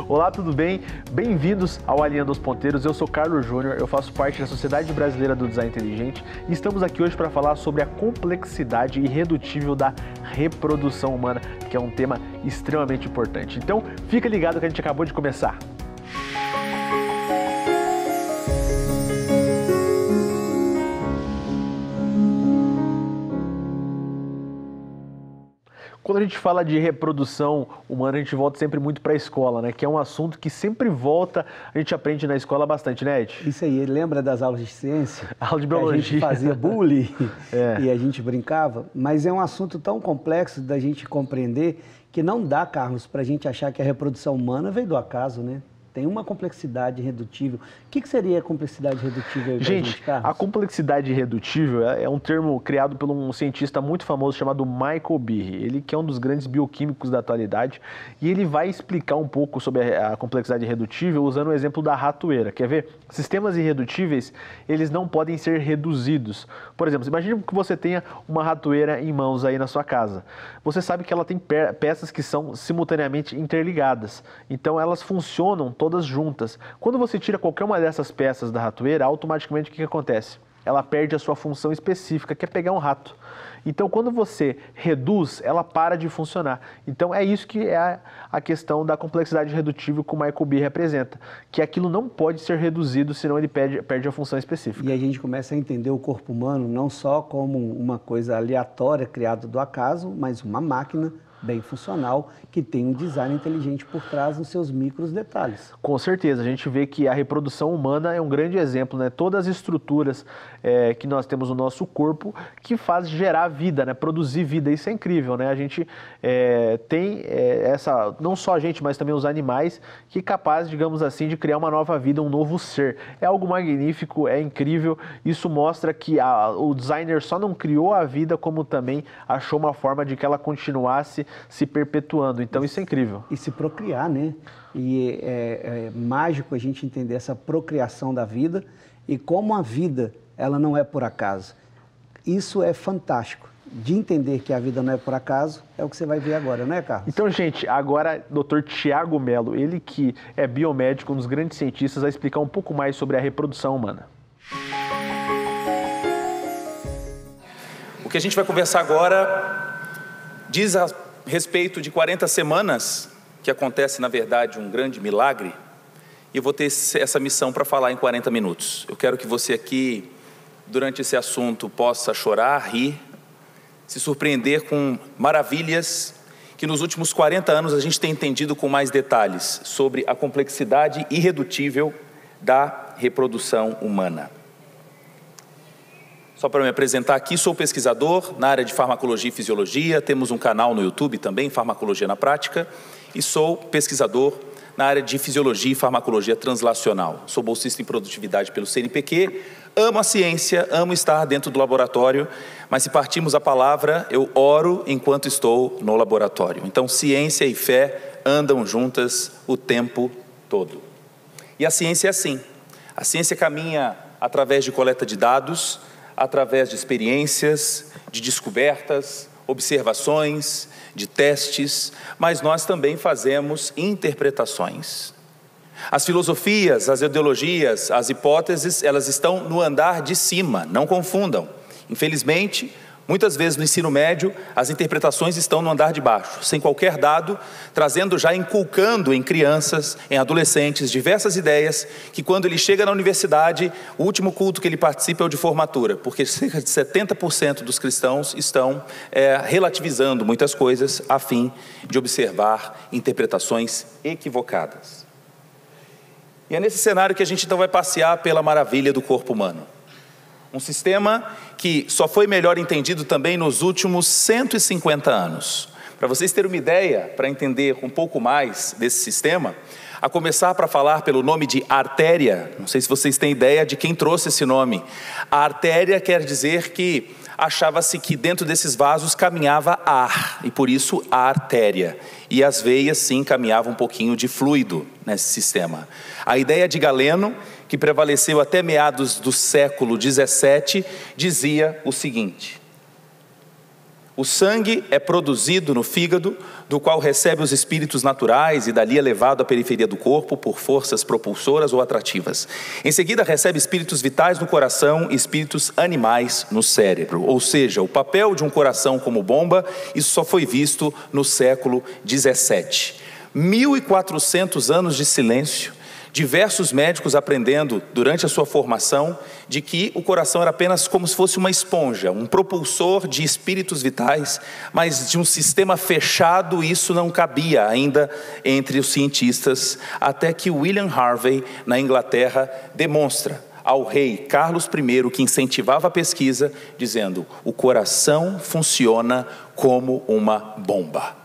Olá, tudo bem? Bem-vindos ao Alinhando os Ponteiros. Eu sou Carlos Júnior, eu faço parte da Sociedade Brasileira do Design Inteligente e estamos aqui hoje para falar sobre a complexidade irredutível da reprodução humana, que é um tema extremamente importante. Então, fica ligado que a gente acabou de começar. Quando a gente fala de reprodução humana, a gente volta sempre muito para a escola, né? Que é um assunto que sempre volta, a gente aprende na escola bastante, né, Ed? Isso aí, lembra das aulas de ciência? Aula de biologia. A gente fazia bullying e a gente brincava, mas é um assunto tão complexo da gente compreender que não dá, Carlos, para a gente achar que a reprodução humana veio do acaso, né? Tem uma complexidade irredutível. O que seria a complexidade irredutível? Gente, a complexidade irredutível é um termo criado por um cientista muito famoso chamado Michael Behe. Ele que é um dos grandes bioquímicos da atualidade e ele vai explicar um pouco sobre a complexidade irredutível usando o exemplo da ratoeira. Quer ver? Sistemas irredutíveis, eles não podem ser reduzidos. Por exemplo, imagine que você tenha uma ratoeira em mãos aí na sua casa. Você sabe que ela tem peças que são simultaneamente interligadas. Então elas funcionam todas juntas. Quando você tira qualquer uma dessas peças da ratoeira, automaticamente o que acontece? Ela perde a sua função específica, que é pegar um rato. Então, quando você reduz, ela para de funcionar. Então, é isso que é a questão da complexidade irredutível que o Michael Behe representa, que aquilo não pode ser reduzido, senão ele perde a função específica. E a gente começa a entender o corpo humano não só como uma coisa aleatória criada do acaso, mas uma máquina bem funcional, que tem um design inteligente por trás nos seus micros detalhes. Com certeza, a gente vê que a reprodução humana é um grande exemplo, né? Todas as estruturas que nós temos no nosso corpo que faz gerar vida, né? Produzir vida, isso é incrível, né? A gente tem essa, não só a gente, mas também os animais, que é capaz, digamos assim, de criar uma nova vida, um novo ser. É algo magnífico, é incrível, isso mostra que o designer só não criou a vida, como também achou uma forma de que ela continuasse se perpetuando. Então isso é incrível. E se procriar, né? E é mágico a gente entender essa procriação da vida e como a vida, ela não é por acaso. Isso é fantástico. De entender que a vida não é por acaso, é o que você vai ver agora, não é, Carlos? Então, gente, agora Dr. Tiago Mello, ele que é biomédico, um dos grandes cientistas, vai explicar um pouco mais sobre a reprodução humana. O que a gente vai conversar agora diz a respeito de 40 semanas, que acontece, na verdade, um grande milagre, e eu vou ter essa missão para falar em 40 minutos. Eu quero que você aqui, durante esse assunto, possa chorar, rir, se surpreender com maravilhas que nos últimos 40 anos a gente tem entendido com mais detalhes sobre a complexidade irredutível da reprodução humana. Só para me apresentar aqui, sou pesquisador na área de farmacologia e fisiologia, temos um canal no YouTube também, Farmacologia na Prática, e sou pesquisador na área de fisiologia e farmacologia translacional. Sou bolsista em produtividade pelo CNPq, amo a ciência, amo estar dentro do laboratório, mas se partirmos a palavra, eu oro enquanto estou no laboratório. Então, ciência e fé andam juntas o tempo todo. E a ciência é assim, a ciência caminha através de coleta de dados, através de experiências, de descobertas, observações, de testes, mas nós também fazemos interpretações. As filosofias, as ideologias, as hipóteses, elas estão no andar de cima, não confundam. Infelizmente, muitas vezes no ensino médio, as interpretações estão no andar de baixo, sem qualquer dado, trazendo já, inculcando em crianças, em adolescentes, diversas ideias, que quando ele chega na universidade, o último culto que ele participa é o de formatura, porque cerca de 70% dos cristãos estão relativizando muitas coisas, a fim de observar interpretações equivocadas. E é nesse cenário que a gente então vai passear pela maravilha do corpo humano. Um sistema que só foi melhor entendido também nos últimos 150 anos. Para vocês terem uma ideia, para entender um pouco mais desse sistema, a começar para falar pelo nome de artéria, não sei se vocês têm ideia de quem trouxe esse nome. A artéria quer dizer que achava-se que dentro desses vasos caminhava ar, e por isso a artéria. E as veias sim caminhavam um pouquinho de fluido nesse sistema. A ideia de Galeno, que prevaleceu até meados do século XVII, dizia o seguinte: O sangue é produzido no fígado, do qual recebe os espíritos naturais e dali é levado à periferia do corpo por forças propulsoras ou atrativas. Em seguida recebe espíritos vitais no coração e espíritos animais no cérebro. Ou seja, o papel de um coração como bomba, isso só foi visto no século XVII. 1.400 anos de silêncio, diversos médicos aprendendo durante a sua formação de que o coração era apenas como se fosse uma esponja, um propulsor de espíritos vitais, mas de um sistema fechado isso não cabia ainda entre os cientistas, até que William Harvey, na Inglaterra, demonstra ao rei Carlos I, que incentivava a pesquisa, dizendo: o coração funciona como uma bomba.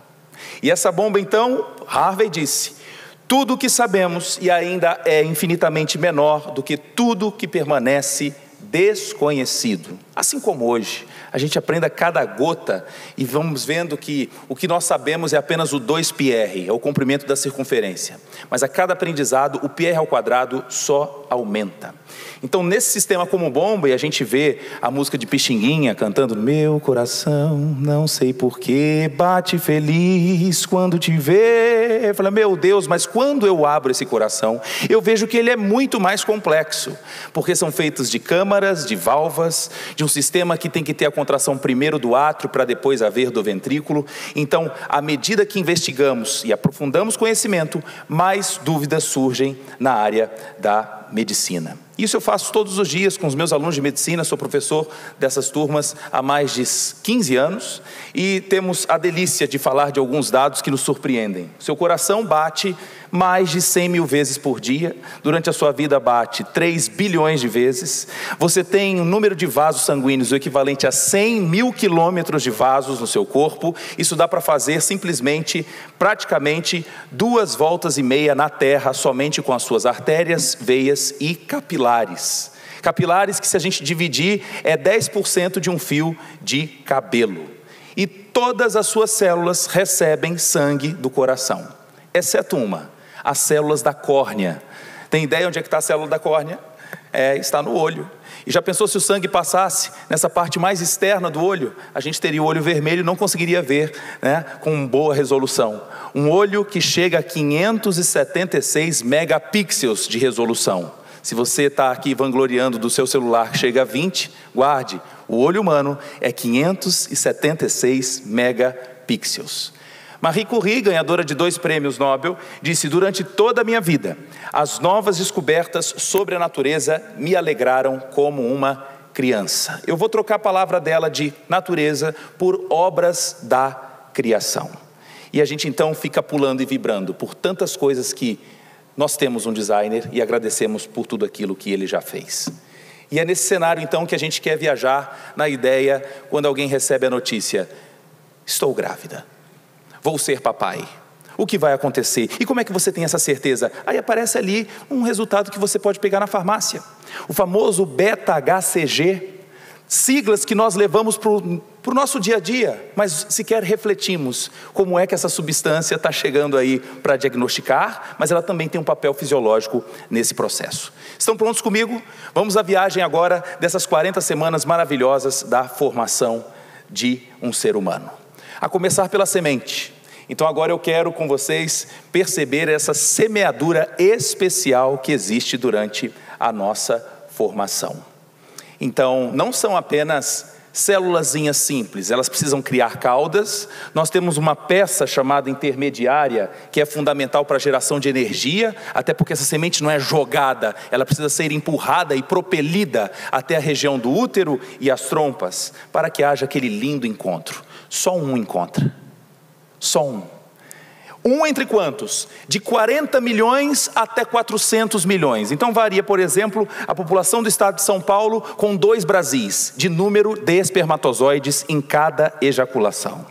E essa bomba então, Harvey disse: tudo o que sabemos e ainda é infinitamente menor do que tudo que permanece desconhecido. Assim como hoje, a gente aprende a cada gota e vamos vendo que o que nós sabemos é apenas o 2πr, é o comprimento da circunferência. Mas a cada aprendizado, o πr ao quadrado só aumenta. Então, nesse sistema como bomba, e a gente vê a música de Pixinguinha cantando: meu coração, não sei porquê, bate feliz quando te vê. Eu falo: meu Deus, mas quando eu abro esse coração, eu vejo que ele é muito mais complexo, porque são feitos de câmaras, de válvulas, de um sistema que tem que ter a contração primeiro do átrio para depois haver do ventrículo. Então, à medida que investigamos e aprofundamos conhecimento, mais dúvidas surgem na área da medicina. Isso eu faço todos os dias com os meus alunos de medicina, sou professor dessas turmas há mais de 15 anos e temos a delícia de falar de alguns dados que nos surpreendem. Seu coração bate mais de 100 mil vezes por dia, durante a sua vida bate 3 bilhões de vezes, você tem um número de vasos sanguíneos o equivalente a 100 mil quilômetros de vasos no seu corpo. Isso dá para fazer simplesmente, praticamente 2,5 voltas na Terra, somente com as suas artérias, veias e capilares. Capilares que, se a gente dividir, é 10% de um fio de cabelo. E todas as suas células recebem sangue do coração, exceto uma: as células da córnea. Tem ideia onde é que está a célula da córnea? Está no olho. E já pensou se o sangue passasse nessa parte mais externa do olho? A gente teria o olho vermelho e não conseguiria ver, né, com boa resolução. Um olho que chega a 576 megapixels de resolução. Se você está aqui vangloriando do seu celular que chega a 20, guarde, o olho humano é 576 megapixels. Marie Curie, ganhadora de 2 prêmios Nobel, disse: durante toda a minha vida, as novas descobertas sobre a natureza me alegraram como uma criança. Eu vou trocar a palavra dela de natureza por obras da criação. E a gente então fica pulando e vibrando por tantas coisas que nós temos um designer e agradecemos por tudo aquilo que ele já fez. E é nesse cenário então que a gente quer viajar na ideia, quando alguém recebe a notícia: estou grávida, vou ser papai. O que vai acontecer? E como é que você tem essa certeza? Aí aparece ali um resultado que você pode pegar na farmácia. O famoso beta-HCG, siglas que nós levamos para o nosso dia a dia, mas sequer refletimos como é que essa substância está chegando aí para diagnosticar, mas ela também tem um papel fisiológico nesse processo. Estão prontos comigo? Vamos à viagem agora dessas 40 semanas maravilhosas da formação de um ser humano. A começar pela semente. Então agora eu quero com vocês perceber essa semeadura especial que existe durante a nossa formação. Então não são apenas célulazinhas simples, elas precisam criar caudas. Nós temos uma peça chamada intermediária, que é fundamental para a geração de energia, até porque essa semente não é jogada, ela precisa ser empurrada e propelida até a região do útero e as trompas, para que haja aquele lindo encontro. Só um encontra. Só um. Um entre quantos? De 40 milhões até 400 milhões. Então varia, por exemplo, a população do estado de São Paulo com 2 Brasis de número de espermatozoides em cada ejaculação.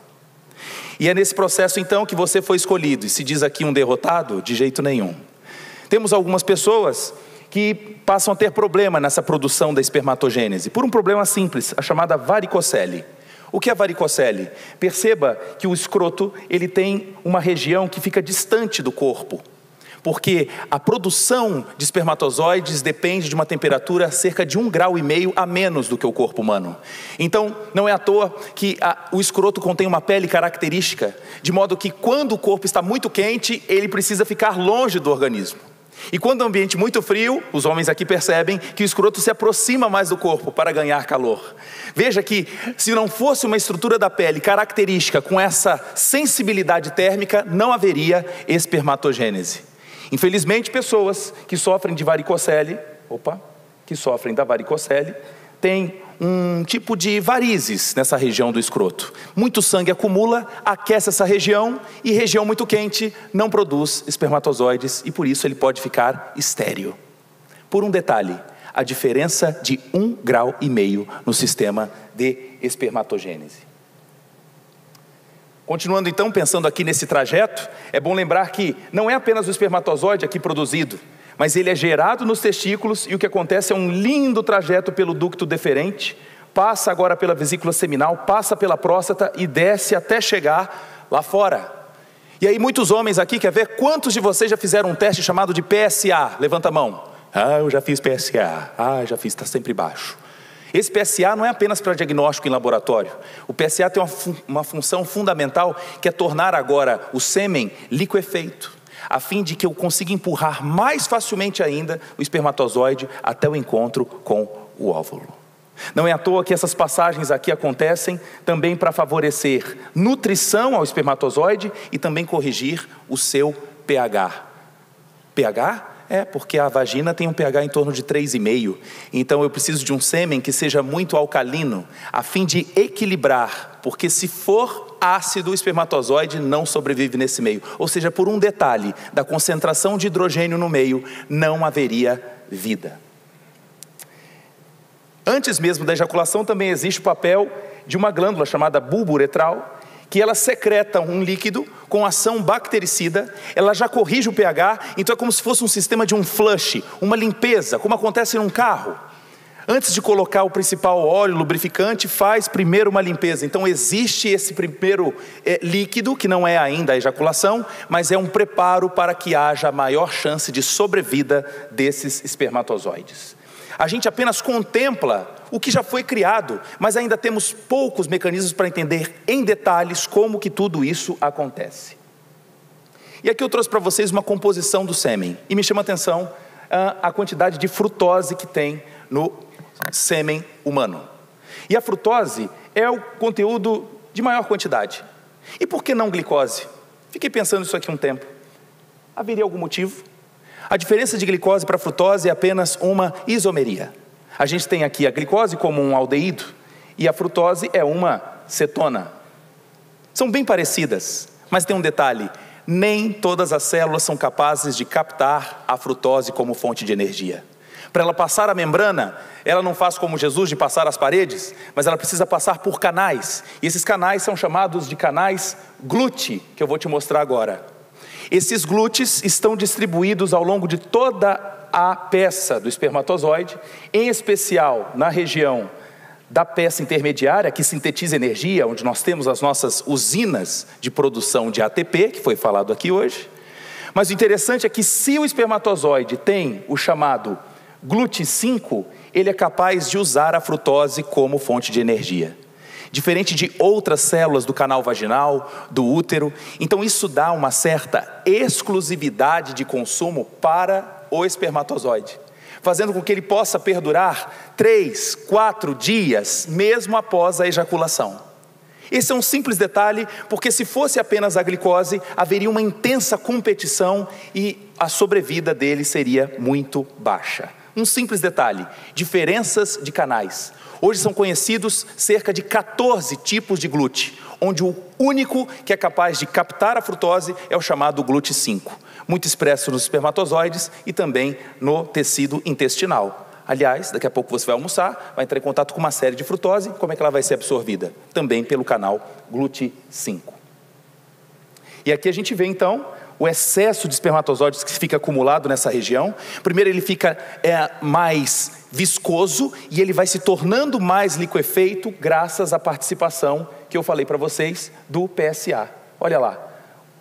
E é nesse processo então que você foi escolhido. E se diz aqui um derrotado? De jeito nenhum. Temos algumas pessoas que passam a ter problema nessa produção da espermatogênese, por um problema simples, a chamada varicocele. O que é varicocele? Perceba que o escroto, ele tem uma região que fica distante do corpo. porque a produção de espermatozoides depende de uma temperatura cerca de 1,5 graus a menos do que o corpo humano. Então, não é à toa que o escroto contém uma pele característica, de modo que quando o corpo está muito quente, ele precisa ficar longe do organismo. E quando o ambiente muito frio, os homens aqui percebem que o escroto se aproxima mais do corpo para ganhar calor. Veja que se não fosse uma estrutura da pele característica com essa sensibilidade térmica, não haveria espermatogênese. Infelizmente, pessoas que sofrem de varicocele, da varicocele, têm um tipo de varizes nessa região do escroto. Muito sangue acumula, aquece essa região, e região muito quente não produz espermatozoides, e por isso ele pode ficar estéril. Por um detalhe, a diferença de 1,5 graus no sistema de espermatogênese. Continuando então, pensando aqui nesse trajeto, é bom lembrar que não é apenas o espermatozoide aqui produzido, mas ele é gerado nos testículos, e o que acontece é um lindo trajeto pelo ducto deferente, passa agora pela vesícula seminal, passa pela próstata e desce até chegar lá fora. E aí muitos homens aqui, quer ver quantos de vocês já fizeram um teste chamado de PSA? Levanta a mão. Eu já fiz PSA. Já fiz, está sempre baixo. Esse PSA não é apenas para diagnóstico em laboratório. O PSA tem uma função fundamental, que é tornar agora o sêmen liquefeito, a fim de que eu consiga empurrar mais facilmente ainda o espermatozoide até o encontro com o óvulo. Não é à toa que essas passagens aqui acontecem também para favorecer nutrição ao espermatozoide e também corrigir o seu pH. pH? Porque a vagina tem um pH em torno de 3,5. Então eu preciso de um sêmen que seja muito alcalino, a fim de equilibrar, porque se for ácido, o espermatozoide não sobrevive nesse meio. Ou seja, por um detalhe da concentração de hidrogênio no meio, não haveria vida. Antes mesmo da ejaculação também existe o papel de uma glândula chamada bulbo uretral, que ela secreta um líquido com ação bactericida, ela já corrige o pH, então é como se fosse um sistema de um flush, uma limpeza, como acontece num carro. Antes de colocar o principal óleo lubrificante, faz primeiro uma limpeza. Então existe esse primeiro líquido, que não é ainda a ejaculação, mas é um preparo para que haja maior chance de sobrevida desses espermatozoides. A gente apenas contempla o que já foi criado, mas ainda temos poucos mecanismos para entender em detalhes como que tudo isso acontece. E aqui eu trouxe para vocês uma composição do sêmen, e me chama a atenção a quantidade de frutose que tem no sêmen humano. E a frutose é o conteúdo de maior quantidade. E por que não glicose? Fiquei pensando isso aqui um tempo. Haveria algum motivo? A diferença de glicose para frutose é apenas uma isomeria. A gente tem aqui a glicose como um aldeído e a frutose é uma cetona. São bem parecidas, mas tem um detalhe: nem todas as células são capazes de captar a frutose como fonte de energia. Para ela passar a membrana, ela não faz como Jesus de passar as paredes, mas ela precisa passar por canais. E esses canais são chamados de canais GLUT, que eu vou te mostrar agora. Esses glúteos estão distribuídos ao longo de toda a peça do espermatozoide, em especial na região da peça intermediária, que sintetiza energia, onde nós temos as nossas usinas de produção de ATP, que foi falado aqui hoje. Mas o interessante é que se o espermatozoide tem o chamado GLUT5, ele é capaz de usar a frutose como fonte de energia. Diferente de outras células do canal vaginal, do útero. Então isso dá uma certa exclusividade de consumo para o espermatozoide, fazendo com que ele possa perdurar 3, 4 dias, mesmo após a ejaculação. Esse é um simples detalhe, porque se fosse apenas a glicose, haveria uma intensa competição e a sobrevida dele seria muito baixa. Um simples detalhe: diferenças de canais. Hoje são conhecidos cerca de 14 tipos de GLUT, onde o único que é capaz de captar a frutose é o chamado GLUT5, muito expresso nos espermatozoides e também no tecido intestinal. Aliás, daqui a pouco você vai almoçar, vai entrar em contato com uma série de frutose, como é que ela vai ser absorvida? Também pelo canal GLUT5. E aqui a gente vê então o excesso de espermatozoides que fica acumulado nessa região. Primeiro ele fica mais viscoso e ele vai se tornando mais liquefeito graças à participação que eu falei para vocês do PSA. Olha lá,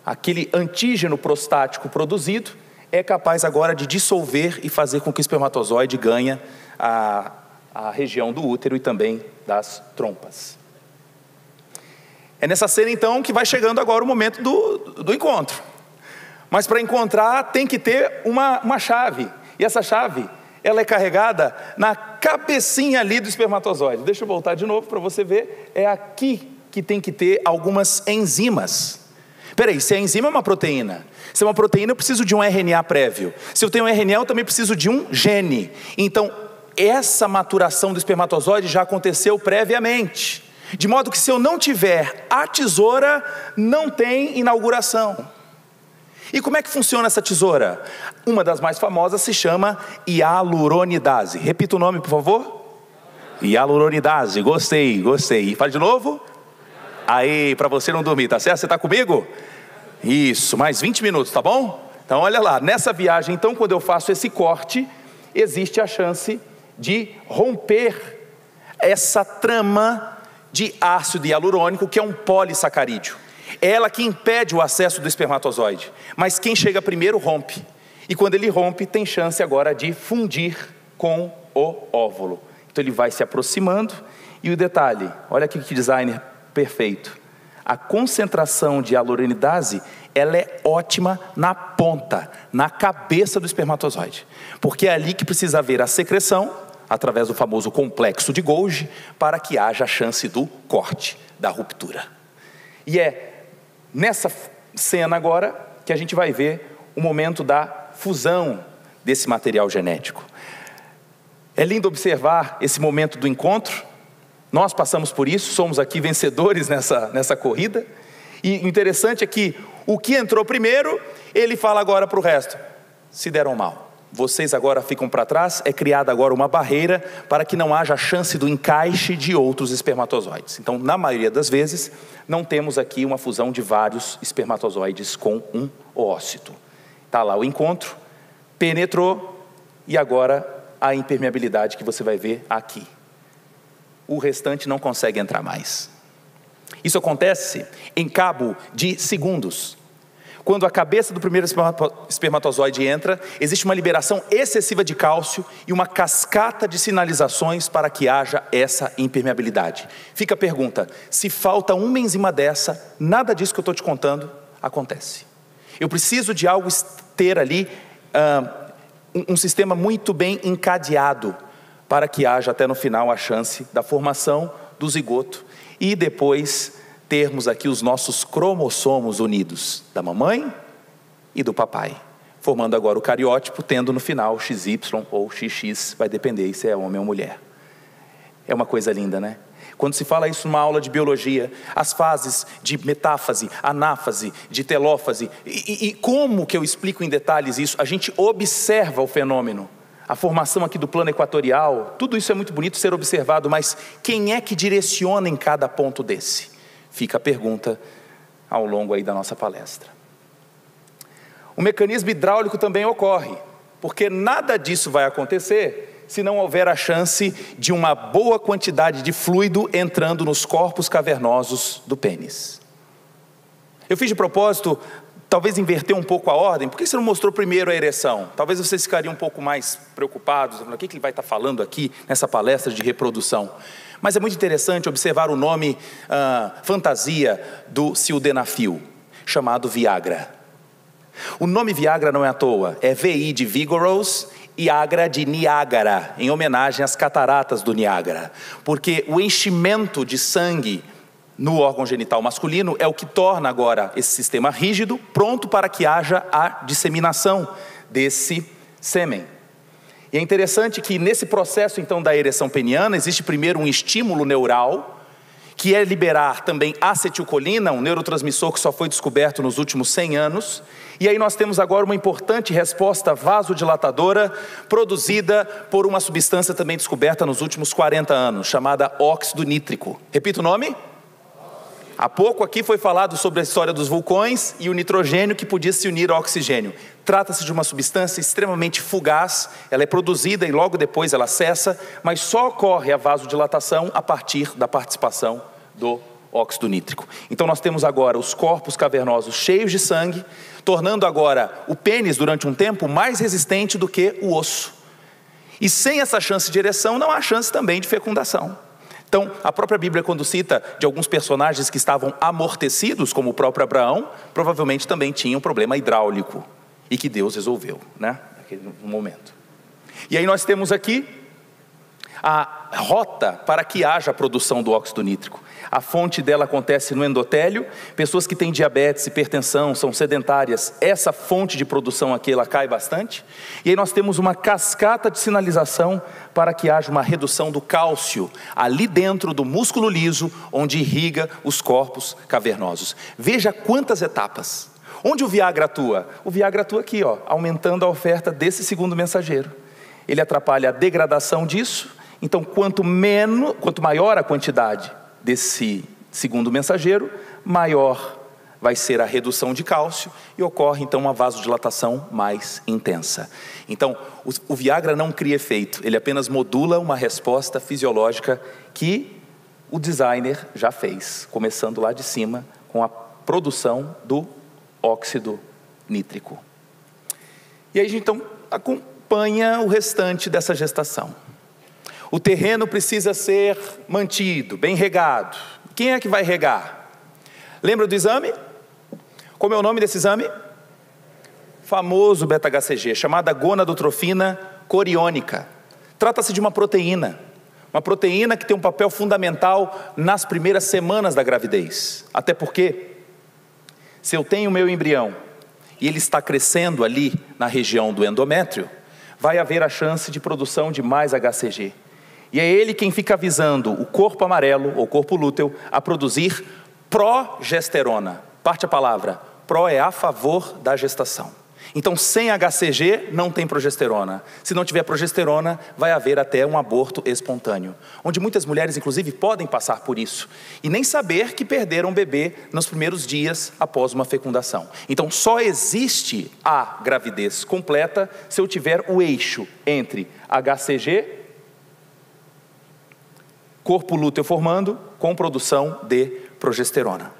aquele antígeno prostático produzido é capaz agora de dissolver e fazer com que o espermatozoide ganhe a região do útero e também das trompas. É nessa cena então que vai chegando agora o momento do encontro. Mas para encontrar tem que ter uma chave. E essa chave, ela é carregada na cabecinha ali do espermatozoide. Deixa eu voltar de novo para você ver. É aqui que tem que ter algumas enzimas. Peraí, se a enzima é uma proteína, se é uma proteína eu preciso de um RNA prévio. Se eu tenho um RNA eu também preciso de um gene. Então, essa maturação do espermatozoide já aconteceu previamente. De modo que se eu não tiver a tesoura, não tem inauguração. E como é que funciona essa tesoura? Uma das mais famosas se chama hialuronidase. Repita o nome, por favor. Hialuronidase, gostei. Fala de novo. Aí, para você não dormir, tá certo? Você está comigo? Isso, mais 20 minutos, tá bom? Então olha lá, nessa viagem, então, quando eu faço esse corte, existe a chance de romper essa trama de ácido hialurônico, que é um polissacarídeo. É ela que impede o acesso do espermatozoide, mas quem chega primeiro rompe. E quando ele rompe, tem chance agora de fundir com o óvulo. Então ele vai se aproximando, e o detalhe, olha aqui que design perfeito. A concentração de hialuronidase, ela é ótima na ponta, na cabeça do espermatozoide, porque é ali que precisa haver a secreção, através do famoso complexo de Golgi, para que haja a chance do corte, da ruptura. E é nessa cena agora que a gente vai ver o momento da fusão desse material genético. É lindo observar esse momento do encontro. Nós passamos por isso, somos aqui vencedores nessa corrida. E o interessante é que o que entrou primeiro, ele fala agora para o resto: se deram mal, vocês agora ficam para trás. É criada agora uma barreira para que não haja chance do encaixe de outros espermatozoides. Então, na maioria das vezes, não temos aqui uma fusão de vários espermatozoides com um oócito. Está lá o encontro, penetrou, e agora a impermeabilidade que você vai ver aqui. O restante não consegue entrar mais. Isso acontece em cabo de segundos. Quando a cabeça do primeiro espermatozoide entra, existe uma liberação excessiva de cálcio e uma cascata de sinalizações para que haja essa impermeabilidade. Fica a pergunta: se falta uma enzima dessa, nada disso que eu estou te contando acontece. Eu preciso de algo ter ali um sistema muito bem encadeado, para que haja até no final a chance da formação do zigoto e depois termos aqui os nossos cromossomos unidos, da mamãe e do papai, formando agora o cariótipo, tendo no final XY ou XX, vai depender se é homem ou mulher. É uma coisa linda, né? Quando se fala isso numa aula de biologia, as fases de metáfase, anáfase, de telófase, e como que eu explico em detalhes isso? A gente observa o fenômeno. A formação aqui do plano equatorial, tudo isso é muito bonito ser observado, mas quem é que direciona em cada ponto desse? Fica a pergunta ao longo aí da nossa palestra. O mecanismo hidráulico também ocorre, porque nada disso vai acontecer se não houver a chance de uma boa quantidade de fluido entrando nos corpos cavernosos do pênis. Eu fiz de propósito, talvez inverter um pouco a ordem. Por que você não mostrou primeiro a ereção? Talvez vocês ficariam um pouco mais preocupados. O que ele vai estar falando aqui nessa palestra de reprodução? Mas é muito interessante observar o nome fantasia do sildenafil, chamado Viagra. O nome Viagra não é à toa, é VI de Vigorous e Agra de Niágara, em homenagem às cataratas do Niágara. Porque o enchimento de sangue no órgão genital masculino é o que torna agora esse sistema rígido, pronto para que haja a disseminação desse sêmen. E é interessante que nesse processo então da ereção peniana, existe primeiro um estímulo neural, que é liberar também acetilcolina, um neurotransmissor que só foi descoberto nos últimos 100 anos, e aí nós temos agora uma importante resposta vasodilatadora, produzida por uma substância também descoberta nos últimos 40 anos, chamada óxido nítrico. Repita o nome? Há pouco aqui foi falado sobre a história dos vulcões e o nitrogênio que podia se unir ao oxigênio. Trata-se de uma substância extremamente fugaz, ela é produzida e logo depois ela cessa, mas só ocorre a vasodilatação a partir da participação do óxido nítrico. Então nós temos agora os corpos cavernosos cheios de sangue, tornando agora o pênis durante um tempo mais resistente do que o osso. E sem essa chance de ereção não há chance também de fecundação. Então a própria Bíblia, quando cita de alguns personagens que estavam amortecidos, como o próprio Abraão, provavelmente também tinha um problema hidráulico e que Deus resolveu, né, naquele momento. E aí nós temos aqui a rota para que haja a produção do óxido nítrico. A fonte dela acontece no endotélio. Pessoas que têm diabetes, hipertensão, são sedentárias, essa fonte de produção aqui, ela cai bastante. E aí nós temos uma cascata de sinalização para que haja uma redução do cálcio ali dentro do músculo liso, onde irriga os corpos cavernosos. Veja quantas etapas. Onde o Viagra atua? O Viagra atua aqui, ó, aumentando a oferta desse segundo mensageiro. Ele atrapalha a degradação disso. Então, quanto maior a quantidade desse segundo mensageiro, maior vai ser a redução de cálcio e ocorre então uma vasodilatação mais intensa. Então, o Viagra não cria efeito, ele apenas modula uma resposta fisiológica que o designer já fez, começando lá de cima com a produção do óxido nítrico. E aí a gente então acompanha o restante dessa gestação. O terreno precisa ser mantido, bem regado. Quem é que vai regar? Lembra do exame? Como é o nome desse exame? Famoso beta-HCG, chamada gonadotrofina coriônica. Trata-se de uma proteína que tem um papel fundamental nas primeiras semanas da gravidez. Até porque, se eu tenho o meu embrião e ele está crescendo ali na região do endométrio, vai haver a chance de produção de mais HCG. E é ele quem fica avisando o corpo amarelo, ou corpo lúteo, a produzir progesterona. Parte a palavra, pro é a favor da gestação. Então, sem HCG, não tem progesterona. Se não tiver progesterona, vai haver até um aborto espontâneo. Onde muitas mulheres, inclusive, podem passar por isso. E nem saber que perderam o bebê nos primeiros dias após uma fecundação. Então, só existe a gravidez completa se eu tiver o eixo entre HCG, corpo lúteo formando, com produção de progesterona.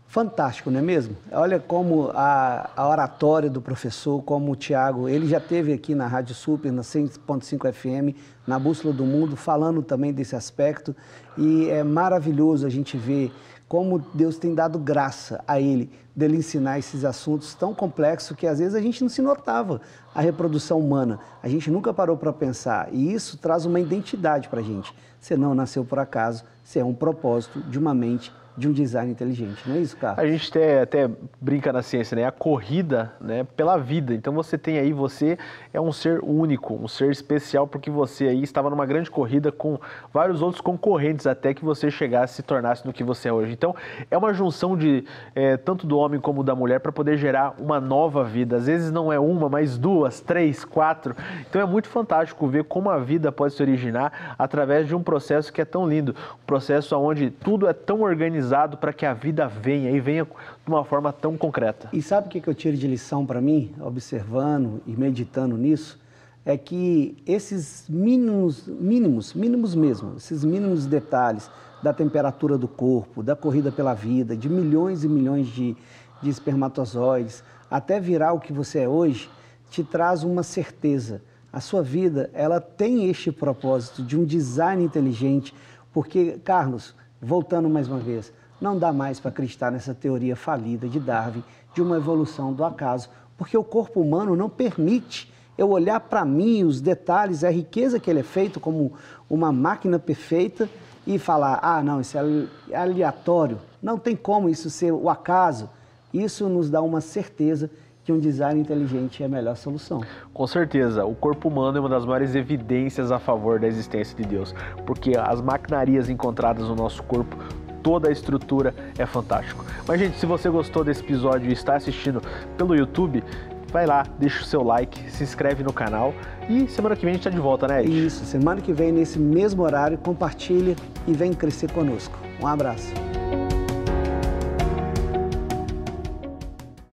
Fantástico, não é mesmo? Olha como a oratória do professor, como o Tiago, ele já esteve aqui na Rádio Super, na 100.5 FM, na Bússola do Mundo, falando também desse aspecto. E é maravilhoso a gente ver como Deus tem dado graça a ele, dele ensinar esses assuntos tão complexos que às vezes a gente não se notava a reprodução humana. A gente nunca parou para pensar. E isso traz uma identidade para a gente. Você não nasceu por acaso, você é um propósito de uma mente, de um design inteligente, não é isso, Carlos? A gente até brinca na ciência, né? A corrida, né, pela vida. Então você tem aí, você é um ser único, um ser especial, porque você aí estava numa grande corrida com vários outros concorrentes até que você chegasse e se tornasse no que você é hoje. Então é uma junção de tanto do homem como da mulher para poder gerar uma nova vida. Às vezes não é uma, mas duas, três, quatro. Então é muito fantástico ver como a vida pode se originar através de um processo que é tão lindo, um processo onde tudo é tão organizado para que a vida venha e venha de uma forma tão concreta. E sabe o que eu tiro de lição para mim, observando e meditando nisso? É que esses mínimos mesmo, esses mínimos detalhes da temperatura do corpo, da corrida pela vida, de milhões e milhões de espermatozoides, até virar o que você é hoje, te traz uma certeza. A sua vida, ela tem este propósito de um design inteligente, porque, Carlos, voltando mais uma vez, não dá mais para acreditar nessa teoria falida de Darwin, de uma evolução do acaso, porque o corpo humano não permite eu olhar para mim os detalhes, a riqueza que ele é feito como uma máquina perfeita e falar, ah, não, isso é aleatório, não tem como isso ser o acaso. Isso nos dá uma certeza que um design inteligente é a melhor solução. Com certeza, o corpo humano é uma das maiores evidências a favor da existência de Deus, porque as maquinarias encontradas no nosso corpo, toda a estrutura é fantástico. Mas, gente, se você gostou desse episódio e está assistindo pelo YouTube, vai lá, deixa o seu like, se inscreve no canal e semana que vem a gente está de volta, né, Ed? Isso, semana que vem, nesse mesmo horário, compartilha e vem crescer conosco. Um abraço.